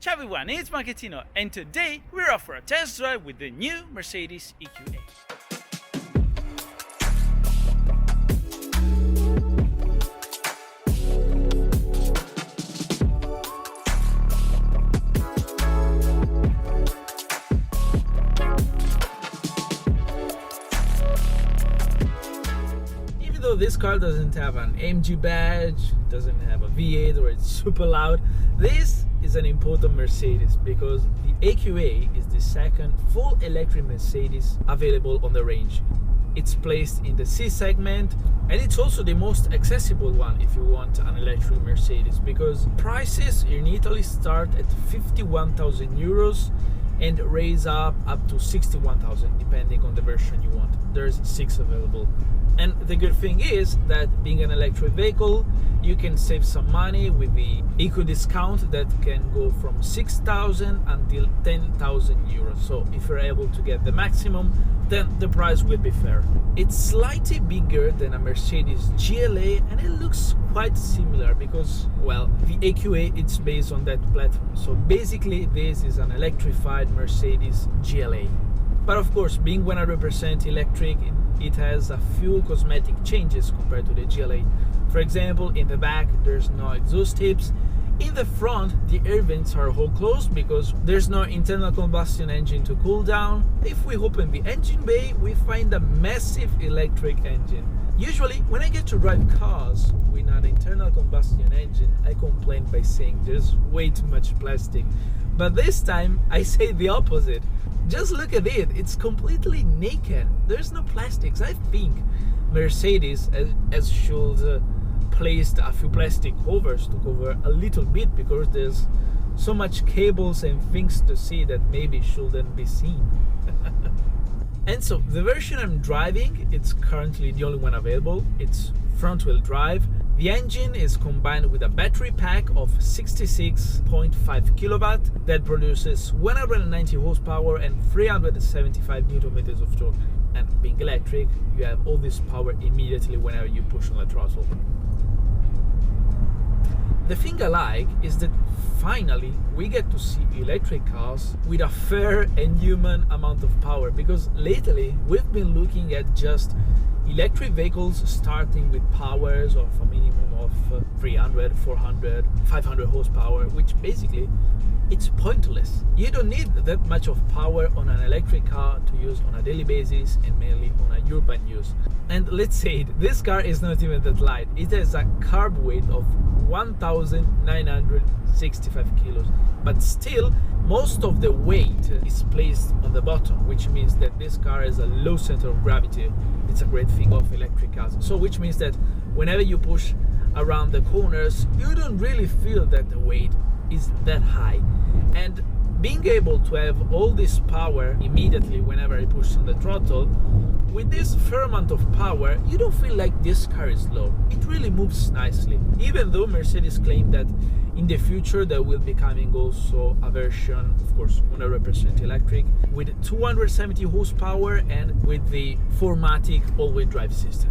Ciao everyone, it's Marchettino, and today we're off for a test drive with the new Mercedes EQA. Even though this car doesn't have an AMG badge, doesn't have a V8 or it's super loud, this is an important Mercedes because the EQA is the second full electric Mercedes available on the range. It's placed in the C segment and it's also the most accessible one if you want an electric Mercedes, because prices in Italy start at 51,000 euros and raise up to 61,000 depending on the version you want. There's 6 available. And the good thing is that being an electric vehicle, you can save some money with the eco discount that can go from 6,000 until 10,000 euros. So if you're able to get the maximum, then the price will be fair. It's slightly bigger than a Mercedes GLA and it looks quite similar because, well, the EQA it's based on that platform. So basically this is an electrified Mercedes GLA. But of course, being 100% electric, it has a few cosmetic changes compared to the GLA. For example, in the back there's no exhaust tips. In the front, the air vents are all closed because there's no internal combustion engine to cool down. If we open the engine bay, we find a massive electric engine. Usually, when I get to drive cars with an internal combustion engine, I complain by saying there's way too much plastic. But this time, I say the opposite. Just look at it, it's completely naked. There's no plastics. I think Mercedes should placed a few plastic covers to cover a little bit because there's so much cables and things to see that maybe shouldn't be seen. And so the version I'm driving, it's currently the only one available. It's front-wheel drive. The engine is combined with a battery pack of 66.5 kilowatt that produces 190 horsepower and 375 newton meters of torque. And being electric, you have all this power immediately whenever you push on the throttle. The thing I like is that finally we get to see electric cars with a fair and human amount of power, because lately we've been looking at just electric vehicles starting with powers of a minimum of 300, 400, 500 horsepower, which basically it's pointless. You don't need that much of power on an electric car to use on a daily basis and mainly on a urban use. And let's say it, this car is not even that light. It has a carb weight of 1,965 kilos, but still most of the weight is placed on the bottom, which means that this car has a low center of gravity. It's a great thing of electric cars. So which means that whenever you push around the corners, you don't really feel that the weight is that high. And being able to have all this power immediately whenever I push on the throttle, with this fair amount of power, you don't feel like this car is slow. It really moves nicely. Even though Mercedes claimed that in the future there will be coming also a version, of course 100% electric, with 270 horsepower and with the 4MATIC all-wheel drive system.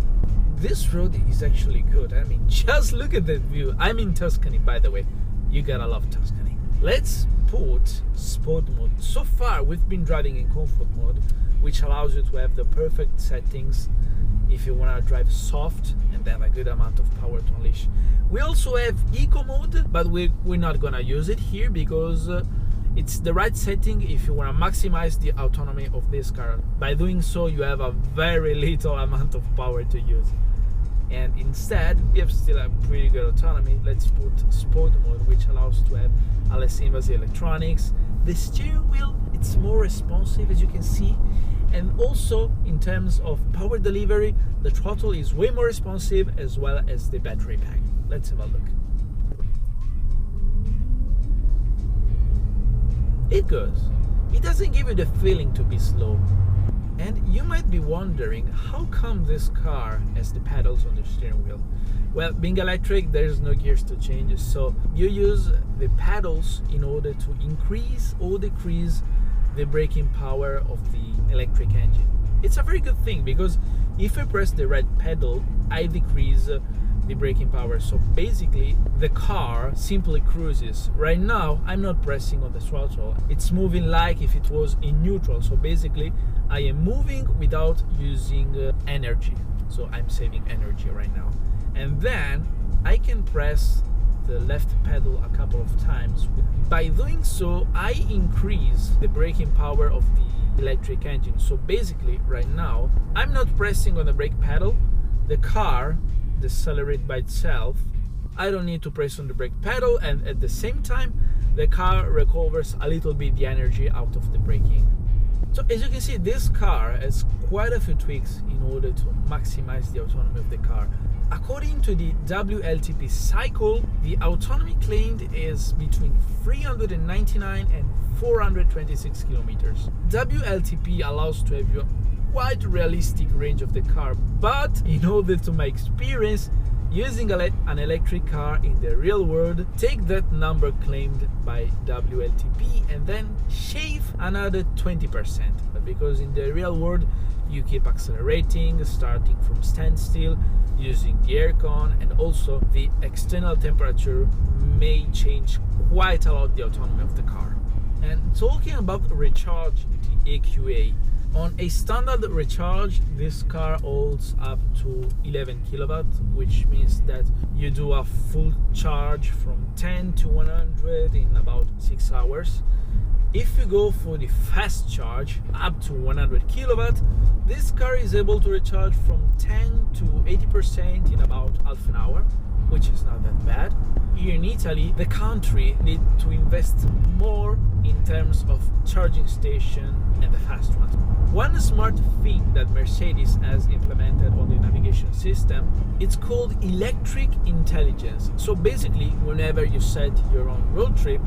This road is actually good. I mean, just look at that view. I'm in Tuscany, by the way. You gotta love Tuscany. Let's put sport mode. So far we've been driving in comfort mode, which allows you to have the perfect settings if you want to drive soft and have a good amount of power to unleash. We also have eco mode, but we're not gonna use it here because it's the right setting if you want to maximize the autonomy of this car. By doing so, you have a very little amount of power to use. And instead, we have still a pretty good autonomy. Let's put sport mode, which allows to have a less invasive electronics. The steering wheel, it's more responsive, as you can see. And also, in terms of power delivery, the throttle is way more responsive, as well as the battery pack. Let's have a look. It goes. It doesn't give you the feeling to be slow. And you might be wondering, how come this car has the pedals on the steering wheel? Well, being electric, there's no gears to change, so you use the pedals in order to increase or decrease the braking power of the electric engine. It's a very good thing because if I press the right pedal, I decrease the braking power. So basically the car simply cruises. Right now I'm not pressing on the throttle, it's moving like if it was in neutral. So basically I am moving without using energy, so I'm saving energy right now. And then I can press the left pedal a couple of times. By doing so, I increase the braking power of the electric engine. So basically right now I'm not pressing on the brake pedal, the car decelerates by itself. I don't need to press on the brake pedal, and at the same time the car recovers a little bit the energy out of the braking. So as you can see, this car has quite a few tweaks in order to maximize the autonomy of the car. According to the WLTP cycle, the autonomy claimed is between 399 and 426 kilometers. WLTP allows to have a quite realistic range of the car, but in order to my experience using an electric car in the real world, take that number claimed by WLTP and then shave another 20%, because in the real world you keep accelerating, starting from standstill, using the aircon, and also the external temperature may change quite a lot the autonomy of the car. And talking about recharging the EQA, on a standard recharge, this car holds up to 11 kilowatt, which means that you do a full charge from 10 to 100 in about 6 hours. If you go for the fast charge up to 100 kilowatt, this car is able to recharge from 10 to 80% in about half an hour, which is not that bad. Here in Italy, the country needs to invest more in terms of charging station and the fast ones. One smart thing that Mercedes has implemented on the navigation system, it's called electric intelligence. So basically, whenever you set your own road trip,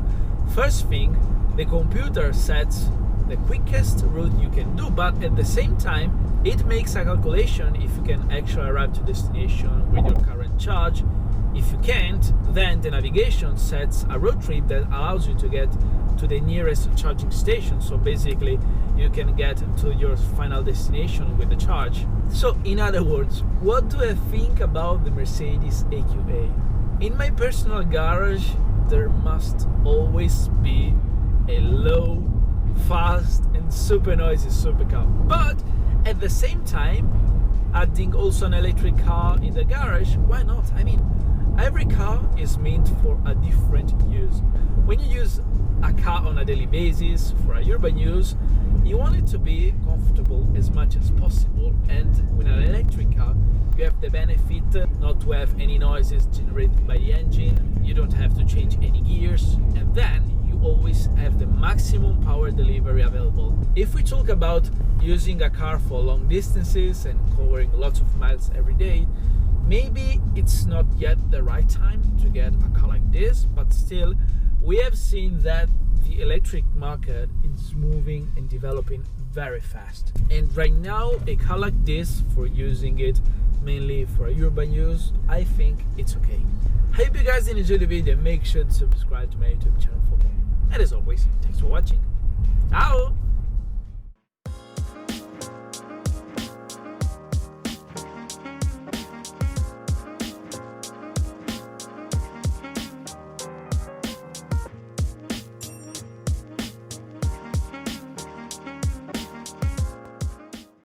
first thing, the computer sets the quickest route you can do, but at the same time, it makes a calculation if you can actually arrive to destination with your current charge. If you can't, then the navigation sets a road trip that allows you to get to the nearest charging station. So basically, you can get to your final destination with the charge. So in other words, what do I think about the Mercedes EQA? In my personal garage, there must always be a low, fast and super noisy supercar. But at the same time, adding also an electric car in the garage, why not? I mean, every car is meant for a different use. When you use a car on a daily basis for a urban use, you want it to be comfortable as much as possible, and with an electric car you have the benefit not to have any noises generated by the engine, you don't have to change any gears, and then you always have the maximum power delivery available. If we talk about using a car for long distances and covering lots of miles every day, maybe it's not yet the right time to get a car like this, but still we have seen that the electric market is moving and developing very fast. And right now, a car like this, for using it mainly for urban use, I think it's okay. I hope you guys enjoyed the video. Make sure to subscribe to my YouTube channel for more. And as always, thanks for watching. Ciao!